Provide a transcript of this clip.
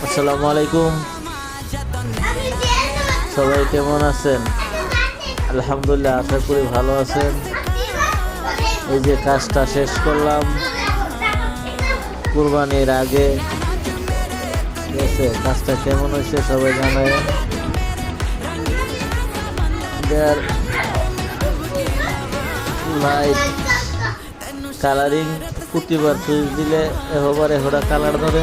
আসসালামু আলাইকুম। সবাই কেমন আছেন? আলহামদুলিল্লাহ, আশা করি ভালো আছেন। এই যে কাজটা শেষ করলাম কুরবানির আগে। ঠিক আছে, কাজটা কেমন হয়েছে সবাই জানায়। লাইট কালারিং প্রতিবার সুইচ দিলে এবারে ওরা কালার ধরে।